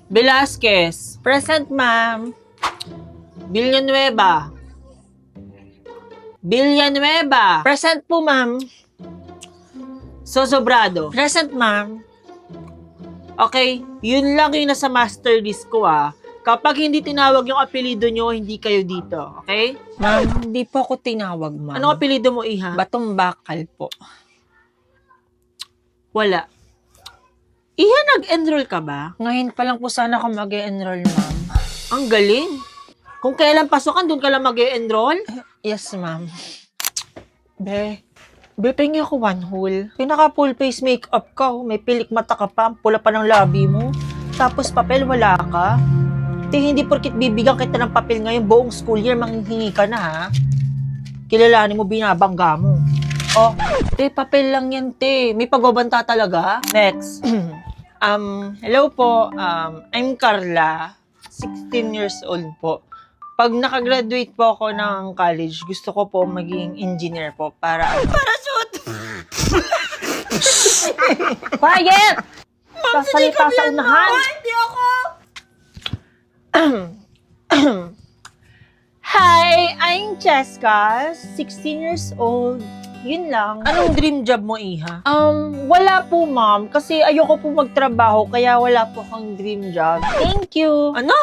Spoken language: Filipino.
Velasquez. Present, ma'am. Villanueva. Villanueva. Present po, ma'am. Sosobrado. Present, ma'am. Okay, yun lang yung nasa master list ko ah. Kapag hindi tinawag yung apelido nyo, hindi kayo dito. Okay? Ma'am, hindi po ako tinawag, ma'am. Anong apelido mo, Iha? Batong bakal po. Wala. Iha, nag-enroll ka ba? Ngayon pa lang po sana ako mag-enroll, ma'am. Ang galing. Kung kailan pasukan, doon ka lang mag-enroll? Yes, ma'am. Be, pengi ako one hole. Pinaka full face makeup ka, oh. May pilik mata ka pa, ang pula pa ng labi mo. Tapos papel, wala ka. Te, hindi porkit bibigyan kita ng papel ngayon, buong school year, manghihingi ka na, ha? Kilalanin mo, binabangga mo. Oh, te, papel lang yan, te. May pagbabanta talaga. Next. Hello po. I'm Carla. 16 years old po. Pag nakagraduate po ako ng college, gusto ko po maging engineer po para... Parachute! Quiet! Sasalita sa unahan. Hindi ako! Hi, I'm Jessica, 16 years old. Yun lang. Anong dream job mo, Iha? Wala po, ma'am. Kasi ayoko po magtrabaho, kaya wala po akong dream job. Thank you. Ano?